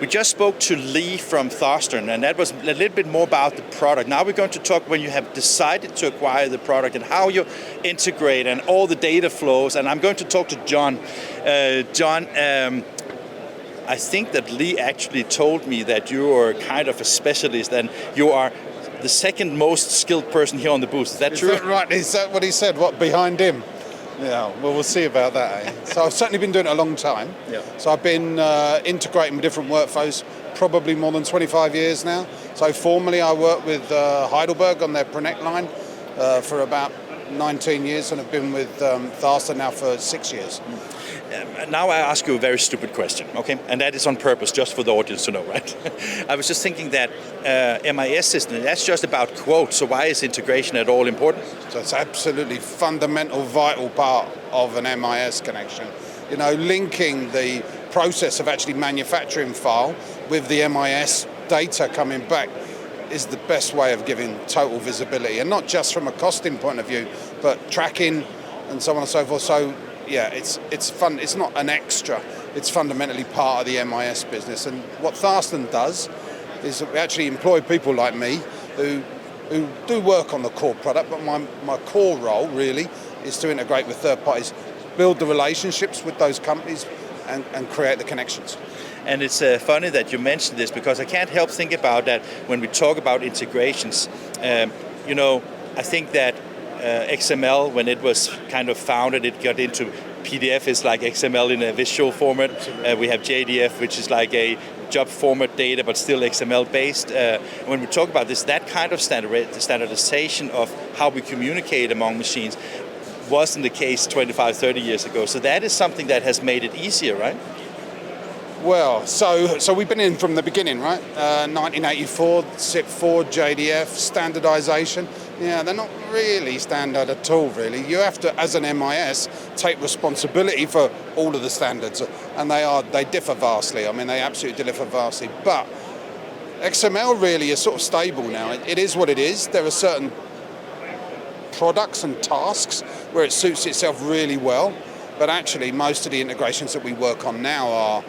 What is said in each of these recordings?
We just spoke to Lee from Tharstern, and that was a little bit more about the product. Now we're going to talk when you have decided to acquire the product and how you integrate and all the data flows. And I'm going to talk to John. John, I think that Lee actually told me that you are kind of a specialist and you are the second most skilled person here on the booth. Is that true? Is that right? Is that what he said? What, behind him? Yeah, well, we'll see about that. So I've certainly been doing it a long time. Yeah. So I've been integrating with different workflows probably more than 25 years now. So formerly I worked with Heidelberg on their Pronect line for about 19 years, and I've been with Tharstern now for 6 years. Now I ask you a very stupid question, okay? And that is on purpose, just for the audience to know, right? I was just thinking that MIS system, that's just about quotes, so why is integration at all important? So it's absolutely fundamental, vital part of an MIS connection. You know, linking the process of actually manufacturing file with the MIS data coming back is the best way of giving total visibility, and not just from a costing point of view, but tracking and so on and so forth. So yeah, it's fun. It's not an extra. It's fundamentally part of the MIS business. And what Tharstern does is that we actually employ people like me who do work on the core product, but my core role really is to integrate with third parties, build the relationships with those companies, and create the connections. And it's funny that you mentioned this, because I can't help think about that when we talk about integrations. You know, I think that XML, when it was kind of founded, it got into PDF is like XML in a visual format. We have JDF, which is like a job format data, but still XML based. When we talk about this, that kind of standardization of how we communicate among machines wasn't the case 25, 30 years ago. So that is something that has made it easier, right? Well, so we've been in from the beginning, right? 1984, SIP4, JDF, standardization. Yeah, they're not really standard at all, really. You have to, as an MIS, take responsibility for all of the standards, and they differ vastly. I mean, they absolutely differ vastly. But XML really is sort of stable now. It is what it is. There are certain products and tasks where it suits itself really well, but actually most of the integrations that we work on now are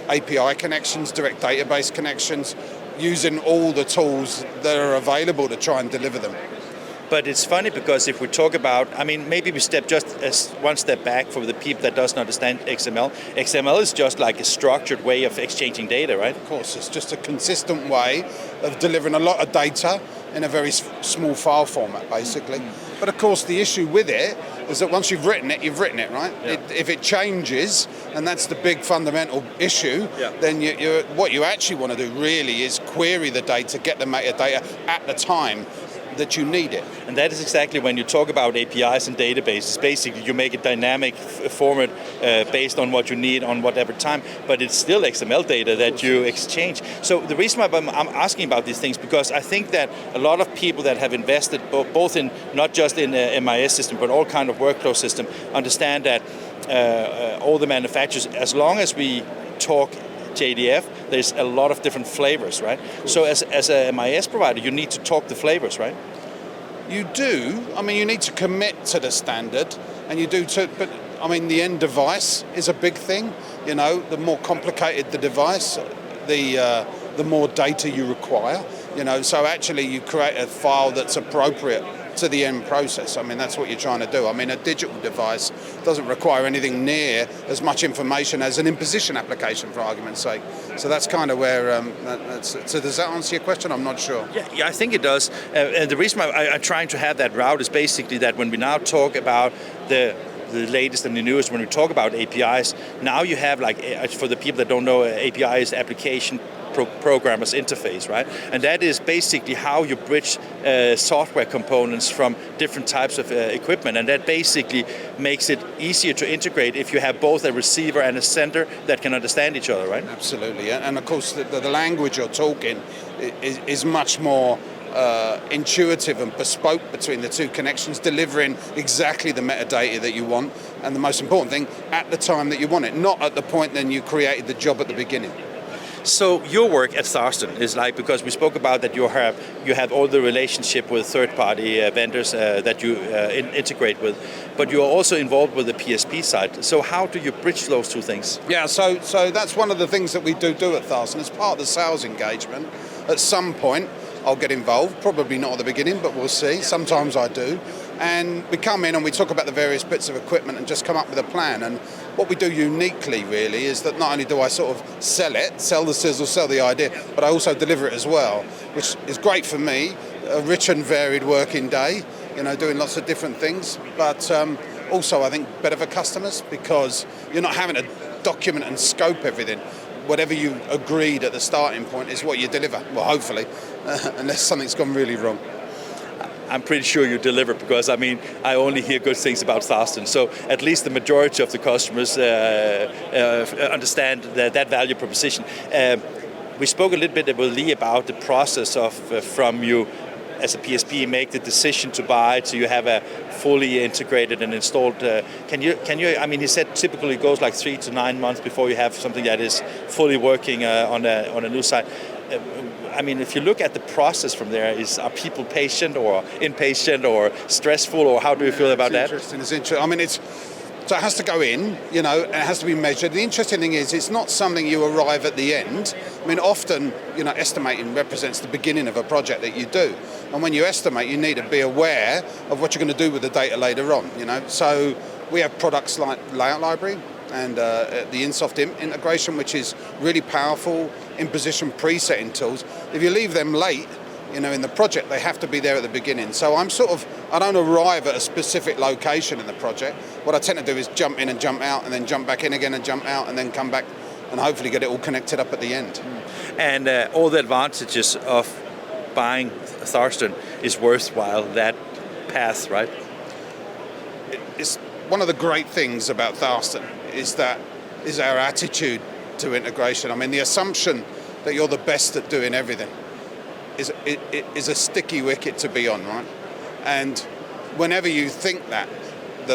API connections, direct database connections, using all the tools that are available to try and deliver them. But it's funny, because if we talk about, I mean, maybe we step just one step back for the people that doesn't understand XML. XML is just like a structured way of exchanging data, right? Of course, it's just a consistent way of delivering a lot of data in a very small file format, basically. Mm-hmm. But of course, the issue with it is that once you've written it, right? Yeah. If it changes, and that's the big fundamental issue, yeah, then what you actually want to do really is query the data, get the metadata at the time that you need it. And that is exactly when you talk about APIs and databases. Basically, you make a dynamic format based on what you need on whatever time, but it's still XML data that you exchange. So the reason why I'm asking about these things, because I think that a lot of people that have invested both in, not just in a MIS system, but all kind of workflow system, understand that all the manufacturers, as long as we talk JDF, there's a lot of different flavors, right? So as a MIS provider, you need to talk the flavors, right? You do. I mean, you need to commit to the standard, and you do too. But I mean, the end device is a big thing. You know, the more complicated the device, the more data you require. You know, so actually you create a file that's appropriate to the end process. I mean, that's what you're trying to do. I mean, a digital device doesn't require anything near as much information as an imposition application, for argument's sake. So that's kind of where, so does that answer your question? I'm not sure. Yeah, I think it does. And the reason I'm trying to have that route is basically that when we now talk about the latest and the newest, when we talk about APIs, now you have, like, for the people that don't know, API is application programmer's interface, right? And that is basically how you bridge software components from different types of equipment, and that basically makes it easier to integrate if you have both a receiver and a sender that can understand each other, right? Absolutely, and of course the language you're talking is much more intuitive and bespoke between the two connections, delivering exactly the metadata that you want, and the most important thing, at the time that you want it, not at the point then you created the job at the beginning. So your work at Tharstern is like, because we spoke about that you have all the relationship with third-party vendors that you integrate with, but you are also involved with the PSP side. So how do you bridge those two things? Yeah, so that's one of the things that we do at Tharstern. As part of the sales engagement, at some point I'll get involved, probably not at the beginning, but we'll see. Sometimes I do. And we come in and we talk about the various bits of equipment and just come up with a plan. And what we do uniquely, really, is that not only do I sort of sell the sizzle, sell the idea, but I also deliver it as well, which is great for me, a rich and varied working day, doing lots of different things. But also, I think, better for customers, because you're not having to document and scope everything. Whatever you agreed at the starting point is what you deliver. Well, hopefully, unless something's gone really wrong. I'm pretty sure you deliver, because I only hear good things about Tharstern. So at least the majority of the customers understand that value proposition. We spoke a little bit with Lee about the process of from you as a PSP make the decision to buy to you have a fully integrated and installed. Can you? He said typically it goes like 3 to 9 months before you have something that is fully working on a new site. If you look at the process from there, are people patient or impatient or stressful, or how do you feel about that? It's interesting. So it has to go in, and it has to be measured. The interesting thing is, it's not something you arrive at the end. Often, estimating represents the beginning of a project that you do. And when you estimate, you need to be aware of what you're going to do with the data later on, So we have products like Layout Library and the InSoft integration, which is really powerful in-position presetting tools. If you leave them late, in the project, they have to be there at the beginning. So I don't arrive at a specific location in the project. What I tend to do is jump in and jump out, and then jump back in again and jump out, and then come back and hopefully get it all connected up at the end. And all the advantages of buying Tharstern is worthwhile that path, right? It's one of the great things about Tharstern is our attitude to integration. The assumption that you're the best at doing everything is a sticky wicket to be on, right? And whenever you think that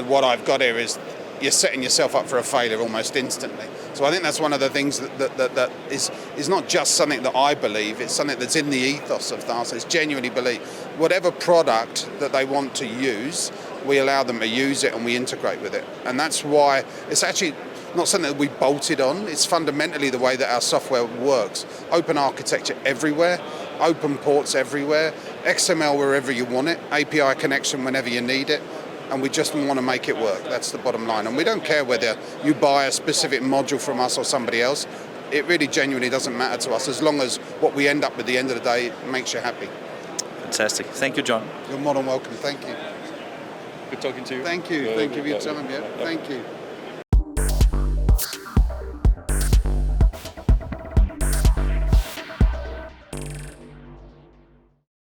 what I've got here is, you're setting yourself up for a failure almost instantly. So I think that's one of the things that is not just something that I believe, it's something that's in the ethos of Tharstern. It's genuinely believe. Whatever product that they want to use, we allow them to use it and we integrate with it. And that's why it's actually not something that we bolted on. It's fundamentally the way that our software works. Open architecture everywhere, open ports everywhere, XML wherever you want it, API connection whenever you need it, and we just want to make it work. That's the bottom line. And we don't care whether you buy a specific module from us or somebody else. It really genuinely doesn't matter to us, as long as what we end up with at the end of the day makes you happy. Fantastic. Thank you, John. You're more than welcome. Thank you. Good talking to you. Thank you. Thank you for your time. Yeah. Thank you.